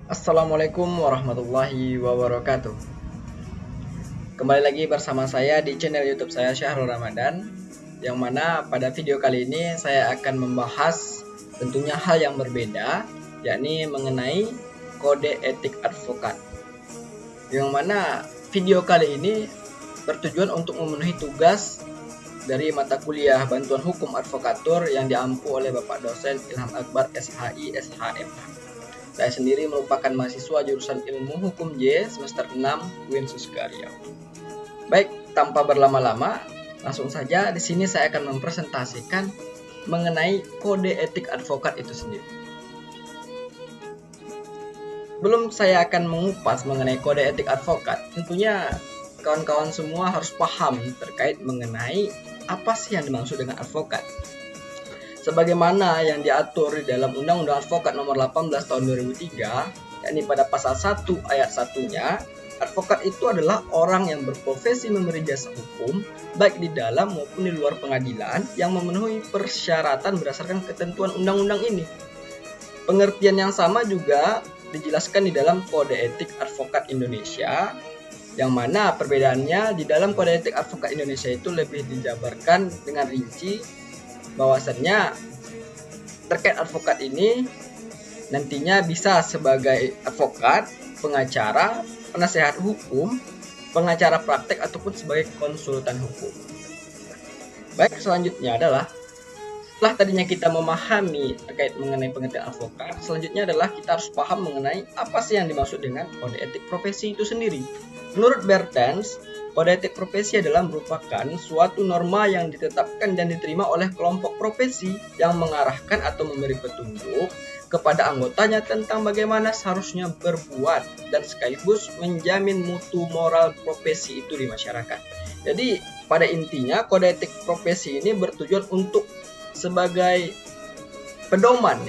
Assalamualaikum warahmatullahi wabarakatuh. Kembali lagi bersama saya di channel YouTube saya Syahrul Ramadan, yang mana pada video kali ini saya akan membahas tentunya hal yang berbeda, yakni mengenai kode etik advokat. Yang mana video kali ini bertujuan untuk memenuhi tugas dari mata kuliah Bantuan Hukum Advokatur yang diampu oleh Bapak dosen Ilham Akbar SHI SHMH. Saya sendiri merupakan mahasiswa jurusan Ilmu Hukum J semester 6 UIN Suska Riau. Baik, tanpa berlama-lama, langsung saja di sini saya akan mempresentasikan mengenai kode etik advokat itu sendiri. Belum saya akan mengupas mengenai kode etik advokat, tentunya kawan-kawan semua harus paham terkait mengenai apa sih yang dimaksud dengan advokat. Sebagaimana yang diatur di dalam Undang-Undang Advokat Nomor 18 Tahun 2003, yakni pada pasal 1 ayat 1-nya, advokat itu adalah orang yang berprofesi memberi jasa hukum baik di dalam maupun di luar pengadilan yang memenuhi persyaratan berdasarkan ketentuan undang-undang ini. Pengertian yang sama juga dijelaskan di dalam Kode Etik Advokat Indonesia, yang mana perbedaannya di dalam Kode Etik Advokat Indonesia itu lebih dijabarkan dengan rinci bahwasannya terkait advokat ini nantinya bisa sebagai advokat, pengacara, penasehat hukum, pengacara praktek ataupun sebagai konsultan hukum. Baik, selanjutnya adalah setelah tadinya kita memahami terkait mengenai pengertian advokat, selanjutnya adalah kita harus paham mengenai apa sih yang dimaksud dengan kode etik profesi itu sendiri. Menurut Bertens, kode etik profesi adalah merupakan suatu norma yang ditetapkan dan diterima oleh kelompok profesi yang mengarahkan atau memberi petunjuk kepada anggotanya tentang bagaimana seharusnya berbuat dan sekaligus menjamin mutu moral profesi itu di masyarakat. Jadi pada intinya kode etik profesi ini bertujuan untuk sebagai pedoman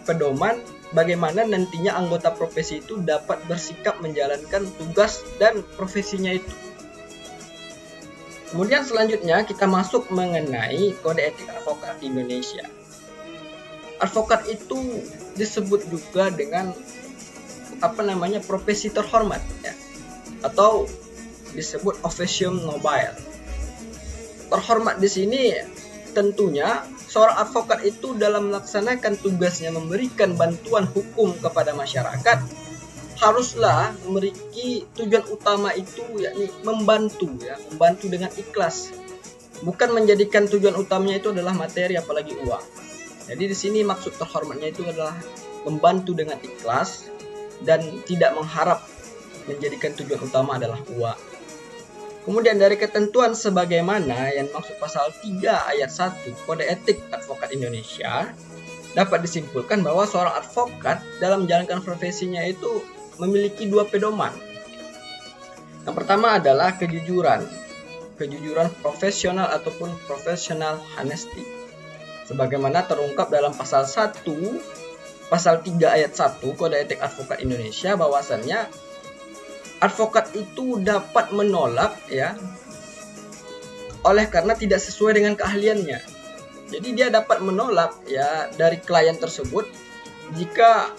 pedoman bagaimana nantinya anggota profesi itu dapat bersikap menjalankan tugas dan profesinya itu. Kemudian selanjutnya kita masuk mengenai kode etik advokat di Indonesia. Advokat itu disebut juga dengan profesi terhormat ya, atau disebut officium nobile. Terhormat di sini tentunya seorang advokat itu dalam melaksanakan tugasnya memberikan bantuan hukum kepada masyarakat haruslah memiliki tujuan utama itu yakni membantu dengan ikhlas. Bukan menjadikan tujuan utamanya itu adalah materi apalagi uang. Jadi di sini maksud terhormatnya itu adalah membantu dengan ikhlas dan tidak mengharap menjadikan tujuan utama adalah uang. Kemudian dari ketentuan sebagaimana yang maksud pasal 3 ayat 1 Kode Etik Advokat Indonesia, dapat disimpulkan bahwa seorang advokat dalam menjalankan profesinya itu memiliki dua pedoman. Yang pertama adalah kejujuran profesional ataupun professional honesty. Sebagaimana terungkap dalam pasal 3 ayat 1 Kode Etik Advokat Indonesia bahwasannya advokat itu dapat menolak oleh karena tidak sesuai dengan keahliannya. Jadi dia dapat menolak dari klien tersebut jika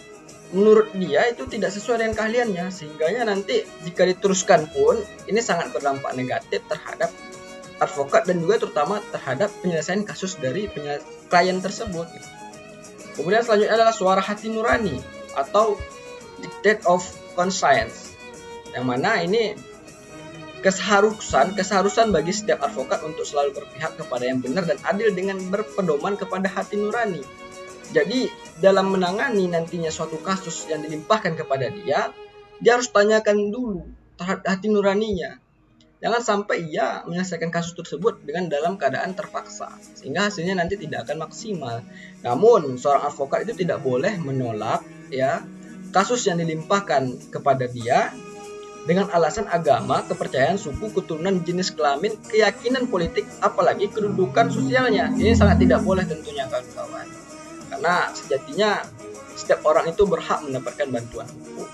menurut dia itu tidak sesuai dengan keahliannya, sehingga nanti jika diteruskan pun ini sangat berdampak negatif terhadap advokat dan juga terutama terhadap penyelesaian kasus dari klien tersebut. Kemudian selanjutnya adalah suara hati nurani atau dictate of conscience, yang mana ini keseharusan bagi setiap advokat untuk selalu berpihak kepada yang benar dan adil dengan berpedoman kepada hati nurani. Jadi dalam menangani nantinya suatu kasus yang dilimpahkan kepada dia harus tanyakan dulu terhadap hati nuraninya. Jangan sampai ia menyelesaikan kasus tersebut dengan dalam keadaan terpaksa, sehingga hasilnya nanti tidak akan maksimal. Namun seorang advokat itu tidak boleh menolak kasus yang dilimpahkan kepada dia dengan alasan agama, kepercayaan, suku, keturunan, jenis kelamin, keyakinan politik, apalagi kedudukan sosialnya. Ini sangat tidak boleh tentunya kawan-kawan. Karena sejatinya setiap orang itu berhak mendapatkan bantuan hukum.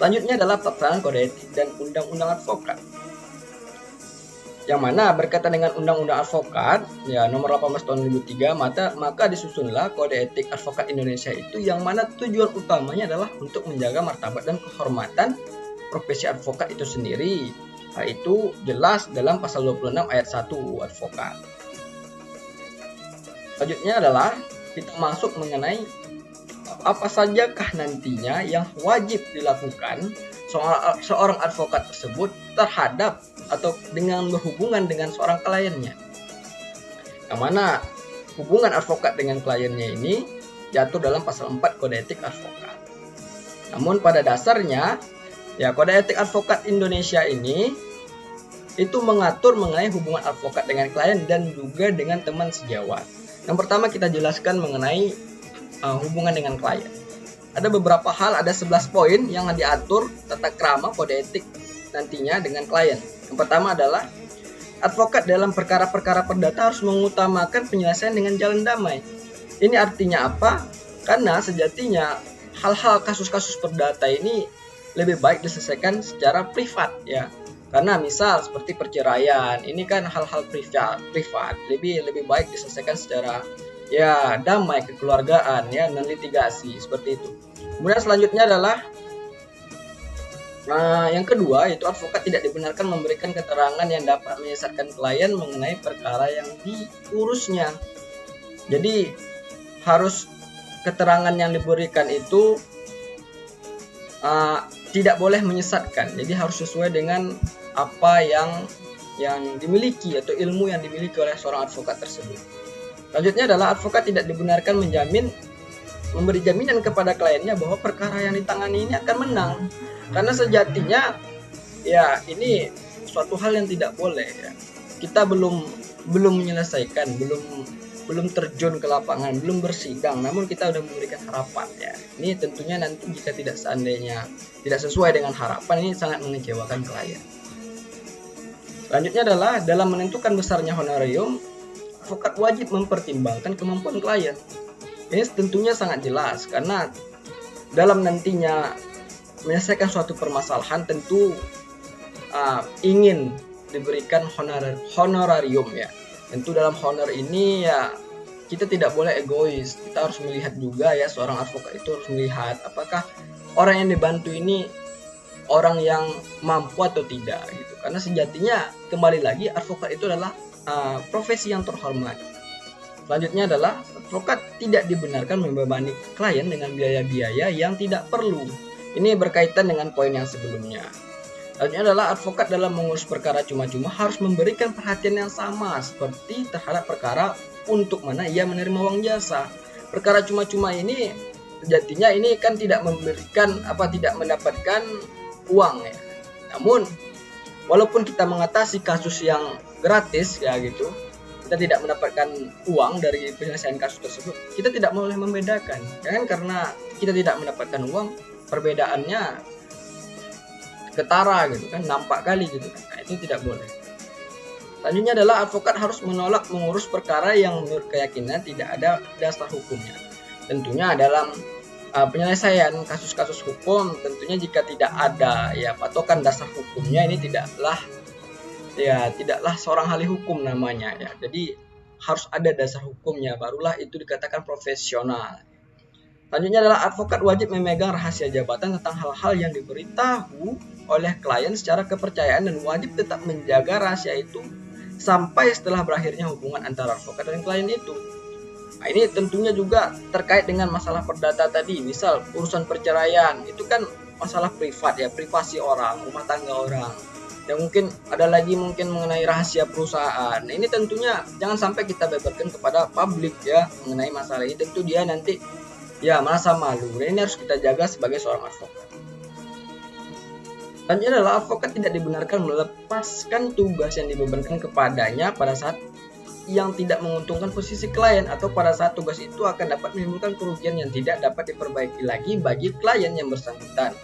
Selanjutnya adalah pelaksanaan kode etik dan undang-undang advokat. yang mana berkaitan dengan Undang-Undang Advokat ya nomor 18 tahun 2003, maka disusunlah Kode Etik Advokat Indonesia itu, yang mana tujuan utamanya adalah untuk menjaga martabat dan kehormatan profesi advokat itu sendiri. Hal itu jelas dalam pasal 26 ayat 1 UU Advokat. Selanjutnya adalah kita masuk mengenai apa sajakah nantinya yang wajib dilakukan seorang advokat tersebut terhadap atau dengan berhubungan dengan seorang kliennya. Yang mana hubungan advokat dengan kliennya ini jatuh dalam pasal 4 Kode Etik Advokat. Namun pada dasarnya ya Kode Etik Advokat Indonesia ini itu mengatur mengenai hubungan advokat dengan klien dan juga dengan teman sejawat. Yang pertama kita jelaskan mengenai hubungan dengan klien. Ada beberapa hal, ada 11 poin yang diatur tata krama kode etik nantinya dengan klien. Yang pertama adalah advokat dalam perkara-perkara perdata harus mengutamakan penyelesaian dengan jalan damai. Ini artinya apa? Karena sejatinya hal-hal kasus-kasus perdata ini lebih baik diselesaikan secara privat ya. Karena misal seperti perceraian, ini kan hal-hal privat, lebih baik diselesaikan secara ya damai, kekeluargaan ya, non litigasi seperti itu. Kemudian selanjutnya adalah yang kedua, yaitu advokat tidak dibenarkan memberikan keterangan yang dapat menyesatkan klien mengenai perkara yang diurusnya. Jadi harus keterangan yang diberikan itu tidak boleh menyesatkan. Jadi harus sesuai dengan apa yang dimiliki atau ilmu yang dimiliki oleh seorang advokat tersebut. Selanjutnya adalah advokat tidak dibenarkan memberi jaminan kepada kliennya bahwa perkara yang ditangani ini akan menang. Karena sejatinya ya ini suatu hal yang tidak boleh ya. Kita belum menyelesaikan, belum terjun ke lapangan, belum bersidang, namun kita sudah memberikan harapan ya. Ini tentunya nanti jika seandainya tidak sesuai dengan harapan, ini sangat mengecewakan klien. Selanjutnya adalah dalam menentukan besarnya honorarium, advokat wajib mempertimbangkan kemampuan klien. Ini tentunya sangat jelas karena dalam nantinya menyelesaikan suatu permasalahan tentu ingin diberikan honorarium ya. Tentu dalam honor ini ya kita tidak boleh egois. Kita harus melihat juga ya, seorang advokat itu harus melihat apakah orang yang dibantu ini orang yang mampu atau tidak gitu. Karena sejatinya kembali lagi advokat itu adalah profesi yang terhormat. Selanjutnya adalah advokat tidak dibenarkan membebani klien dengan biaya-biaya yang tidak perlu. Ini berkaitan dengan poin yang sebelumnya. Selanjutnya adalah advokat dalam mengurus perkara cuma-cuma harus memberikan perhatian yang sama seperti terhadap perkara untuk mana ia menerima uang jasa. Perkara cuma-cuma ini sejatinya ini kan tidak mendapatkan uang ya. Namun walaupun kita mengatasi kasus yang gratis ya gitu, kita tidak mendapatkan uang dari penyelesaian kasus tersebut, kita tidak boleh membedakan. Jangan karena kita tidak mendapatkan uang, perbedaannya ketara gitu kan, nampak kali gitu kan. Nah, itu tidak boleh. Selanjutnya adalah advokat harus menolak mengurus perkara yang menurut keyakinan tidak ada dasar hukumnya. Tentunya dalam penyelesaian kasus-kasus hukum, tentunya jika tidak ada ya patokan dasar hukumnya, ini tidaklah seorang ahli hukum namanya ya. Jadi harus ada dasar hukumnya, barulah itu dikatakan profesional. Selanjutnya adalah advokat wajib memegang rahasia jabatan tentang hal-hal yang diberitahu oleh klien secara kepercayaan dan wajib tetap menjaga rahasia itu sampai setelah berakhirnya hubungan antara advokat dan klien itu. Nah, ini tentunya juga terkait dengan masalah perdata tadi. Misal urusan perceraian, itu kan masalah privat ya, privasi orang, rumah tangga orang. Dan mungkin ada lagi mengenai rahasia perusahaan. Nah, ini tentunya jangan sampai kita beberkan kepada publik ya mengenai masalah ini. Tentu dia nanti ya merasa malu. Dan ini harus kita jaga sebagai seorang advokat. Selanjutnya adalah advokat tidak dibenarkan melepaskan tugas yang dibebankan kepadanya pada saat yang tidak menguntungkan posisi klien atau pada saat tugas itu akan dapat menimbulkan kerugian yang tidak dapat diperbaiki lagi bagi klien yang bersangkutan.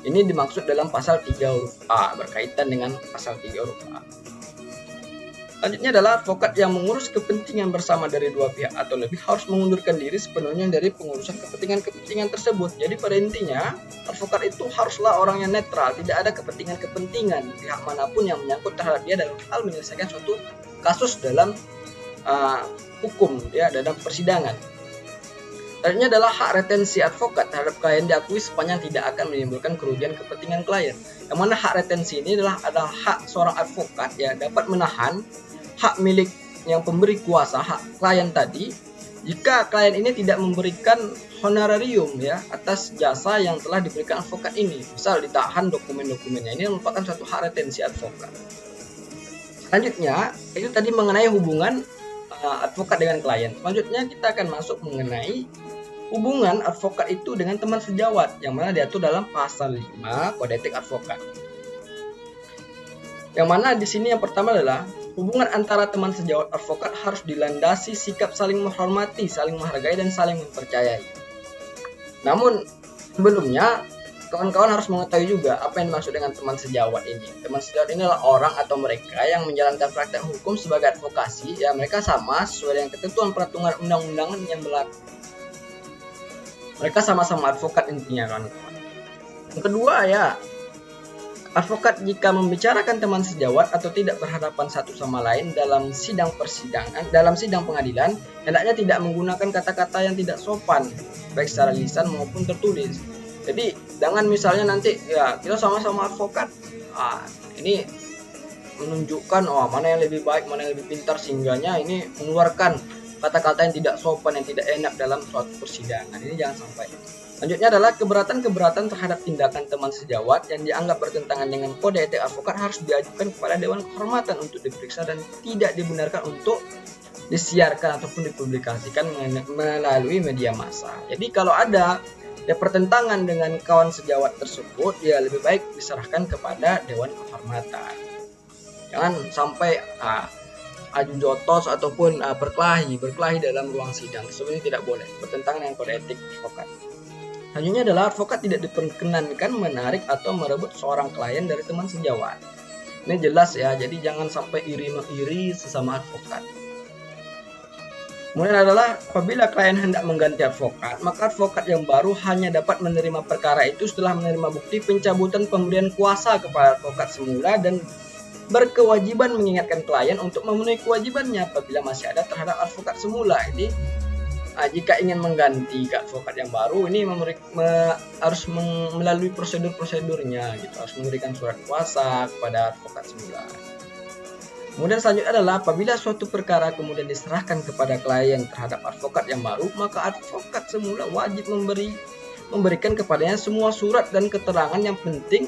Ini dimaksud dalam pasal 3 huruf A, berkaitan dengan pasal 3 huruf A. Selanjutnya adalah advokat yang mengurus kepentingan bersama dari dua pihak atau lebih harus mengundurkan diri sepenuhnya dari pengurusan kepentingan-kepentingan tersebut. Jadi pada intinya, advokat itu haruslah orang yang netral, tidak ada kepentingan-kepentingan pihak manapun yang menyangkut terhadap dia dalam hal menyelesaikan suatu kasus dalam hukum, ya, dalam persidangan. Selanjutnya adalah hak retensi advokat terhadap klien diakui sepanjang tidak akan menimbulkan kerugian kepentingan klien. Yang mana hak retensi ini adalah hak seorang advokat yang dapat menahan hak milik yang pemberi kuasa, hak klien tadi, jika klien ini tidak memberikan honorarium, ya, atas jasa yang telah diberikan advokat ini. Misal ditahan dokumen-dokumennya, ini merupakan suatu hak retensi advokat. Selanjutnya itu tadi mengenai hubungan advokat dengan klien. Selanjutnya kita akan masuk mengenai hubungan advokat itu dengan teman sejawat, yang mana diatur dalam pasal 5 Kode Etik Advokat. Yang mana di sini yang pertama adalah hubungan antara teman sejawat advokat harus dilandasi sikap saling menghormati, saling menghargai, dan saling mempercayai. Namun sebelumnya kawan-kawan harus mengetahui juga apa yang dimaksud dengan teman sejawat ini. Teman sejawat ini adalah orang atau mereka yang menjalankan praktek hukum sebagai advokasi, ya, mereka sama sesuai dengan ketentuan peraturan undang-undangan yang berlaku. Mereka sama-sama advokat intinya, kawan-kawan. Yang kedua, ya, advokat jika membicarakan teman sejawat atau tidak berhadapan satu sama lain dalam sidang pengadilan, hendaknya tidak menggunakan kata-kata yang tidak sopan, baik secara lisan maupun tertulis. Jadi jangan misalnya nanti, ya, kita sama-sama advokat, ini menunjukkan mana yang lebih baik, mana yang lebih pintar, sehingganya ini mengeluarkan kata-kata yang tidak sopan, yang tidak enak dalam suatu persidangan. Ini jangan sampai. Selanjutnya adalah keberatan terhadap tindakan teman sejawat yang dianggap bertentangan dengan kode etik advokat harus diajukan kepada Dewan Kehormatan untuk diperiksa dan tidak dibenarkan untuk disiarkan ataupun dipublikasikan melalui media massa. Jadi kalau ada pertentangan dengan kawan sejawat tersebut, ya lebih baik diserahkan kepada Dewan Kehormatan. Jangan sampai adu jotos ataupun berkelahi dalam ruang sidang. Sebenarnya tidak boleh, bertentangan dengan kode etik advokat. Selanjutnya adalah advokat tidak diperkenankan menarik atau merebut seorang klien dari teman sejawat. Ini jelas, ya, jadi jangan sampai iri-iri sesama advokat. Kemudian adalah apabila klien hendak mengganti advokat, maka advokat yang baru hanya dapat menerima perkara itu setelah menerima bukti pencabutan pemberian kuasa kepada advokat semula dan berkewajiban mengingatkan klien untuk memenuhi kewajibannya apabila masih ada terhadap advokat semula. Jadi jika ingin mengganti ke advokat yang baru, ini harus melalui prosedurnya, gitu, harus memberikan surat kuasa kepada advokat semula. Kemudian selanjutnya adalah apabila suatu perkara kemudian diserahkan kepada klien terhadap advokat yang baru, maka advokat semula wajib memberikan kepadanya semua surat dan keterangan yang penting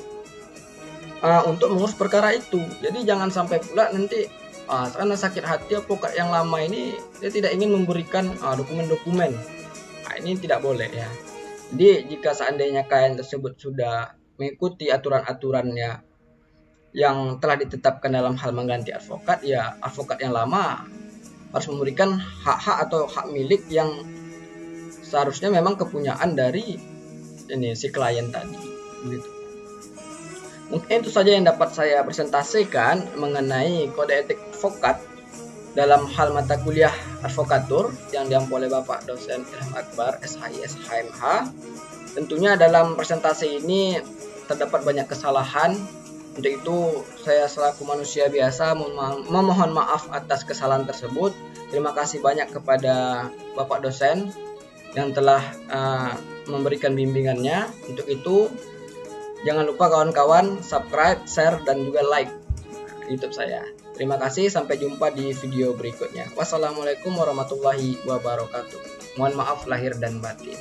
untuk mengurus perkara itu. Jadi jangan sampai pula nanti karena sakit hati advokat yang lama ini dia tidak ingin memberikan dokumen-dokumen. Ini tidak boleh, ya. Jadi jika seandainya klien tersebut sudah mengikuti aturan-aturannya yang telah ditetapkan dalam hal mengganti advokat, ya advokat yang lama harus memberikan hak-hak atau hak milik yang seharusnya memang kepunyaan dari si klien tadi, gitu. Mungkin itu saja yang dapat saya presentasikan mengenai kode etik advokat dalam hal mata kuliah advokatur yang diampu oleh Bapak dosen Ilham Akbar, SHIS HMH. Tentunya dalam presentasi ini terdapat banyak kesalahan. Untuk itu saya selaku manusia biasa memohon maaf atas kesalahan tersebut. Terima kasih banyak kepada Bapak dosen yang telah memberikan bimbingannya. Untuk itu jangan lupa kawan-kawan subscribe, share, dan juga like YouTube saya. Terima kasih, sampai jumpa di video berikutnya. Wassalamualaikum warahmatullahi wabarakatuh. Mohon maaf lahir dan batin.